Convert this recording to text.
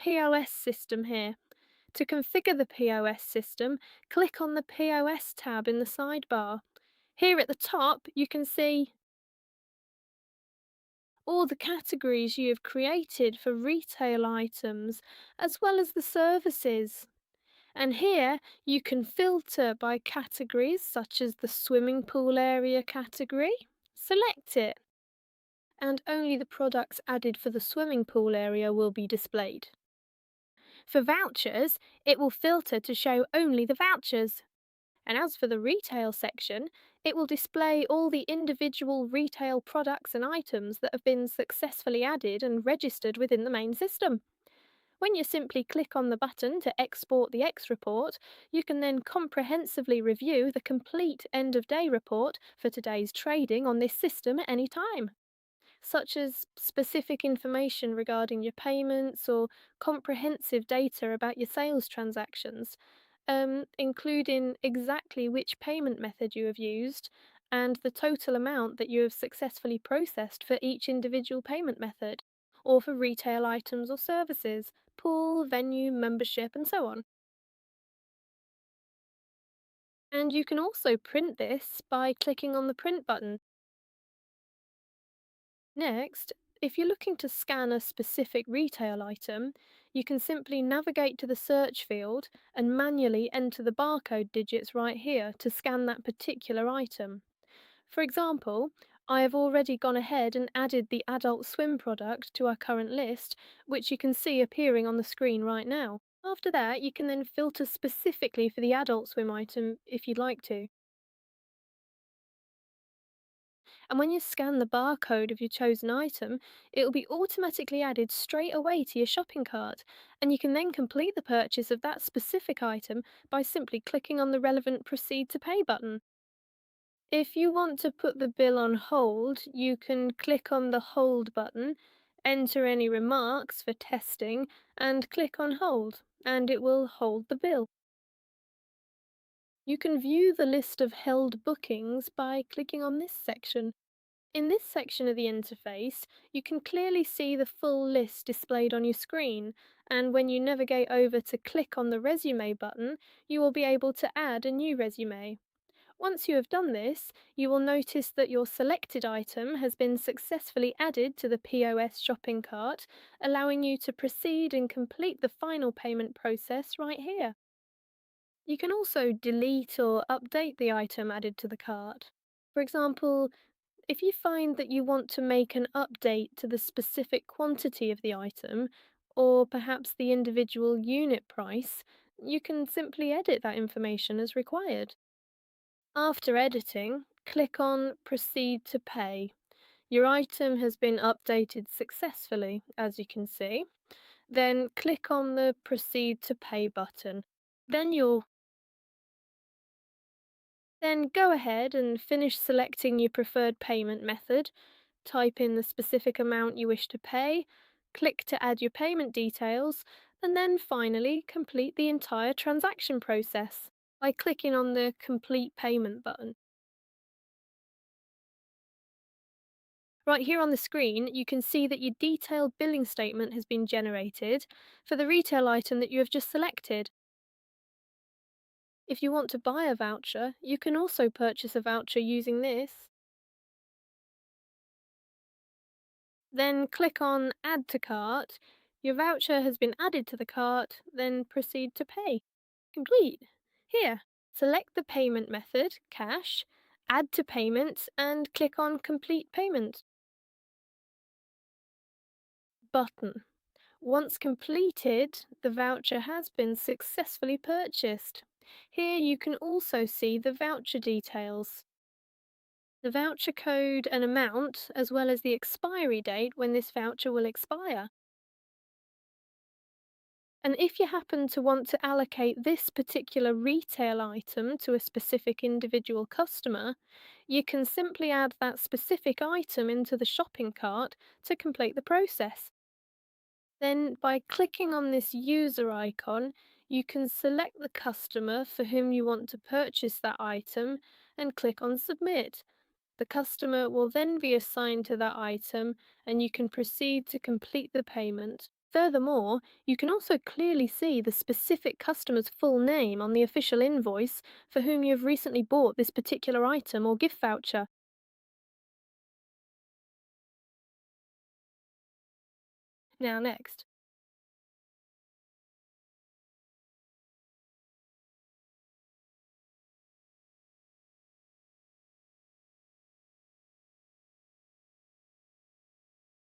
POS system here. To configure the POS system, click on the POS tab in the sidebar. Here at the top, you can see all the categories you have created for retail items, as well as the services. And here you can filter by categories such as the swimming pool area category. Select it, and only the products added for the swimming pool area will be displayed. For vouchers, it will filter to show only the vouchers. And as for the retail section, it will display all the individual retail products and items that have been successfully added and registered within the main system. When you simply click on the button to export the X report, you can then comprehensively review the complete end of day report for today's trading on this system at any time, such as specific information regarding your payments or comprehensive data about your sales transactions, including exactly which payment method you have used and the total amount that you have successfully processed for each individual payment method, or for retail items or services, pool, venue, membership, and so on. And you can also print this by clicking on the print button. Next, if you're looking to scan a specific retail item, you can simply navigate to the search field and manually enter the barcode digits right here to scan that particular item. For example, I have already gone ahead and added the adult swim product to our current list, which you can see appearing on the screen right now. After that, you can then filter specifically for the adult swim item if you'd like to. And when you scan the barcode of your chosen item, it will be automatically added straight away to your shopping cart, and you can then complete the purchase of that specific item by simply clicking on the relevant Proceed to Pay button. If you want to put the bill on hold, you can click on the Hold button, enter any remarks for testing, and click on Hold, and it will hold the bill. You can view the list of held bookings by clicking on this section. In this section of the interface, you can clearly see the full list displayed on your screen, and when you navigate over to click on the Resume button, you will be able to add a new resume. Once you have done this, you will notice that your selected item has been successfully added to the POS shopping cart, allowing you to proceed and complete the final payment process right here. You can also delete or update the item added to the cart. For example, if you find that you want to make an update to the specific quantity of the item, or perhaps the individual unit price, you can simply edit that information as required. After editing, click on Proceed to Pay. Your item has been updated successfully, as you can see. Then click on the Proceed to Pay button. Then you'll Then go ahead and finish selecting your preferred payment method, type in the specific amount you wish to pay, click to add your payment details, and then finally complete the entire transaction process by clicking on the Complete Payment button. Right here on the screen, you can see that your detailed billing statement has been generated for the retail item that you have just selected. If you want to buy a voucher, you can also purchase a voucher using this. Then click on Add to Cart. Your voucher has been added to the cart, then proceed to pay. Complete. Here, select the payment method, cash, add to payment, and click on Complete Payment button. Once completed, the voucher has been successfully purchased. Here you can also see the voucher details, the voucher code and amount, as well as the expiry date when this voucher will expire. And if you happen to want to allocate this particular retail item to a specific individual customer, you can simply add that specific item into the shopping cart to complete the process. Then, by clicking on this user icon, you can select the customer for whom you want to purchase that item and click on Submit. The customer will then be assigned to that item and you can proceed to complete the payment. Furthermore, you can also clearly see the specific customer's full name on the official invoice for whom you have recently bought this particular item or gift voucher. Now, next,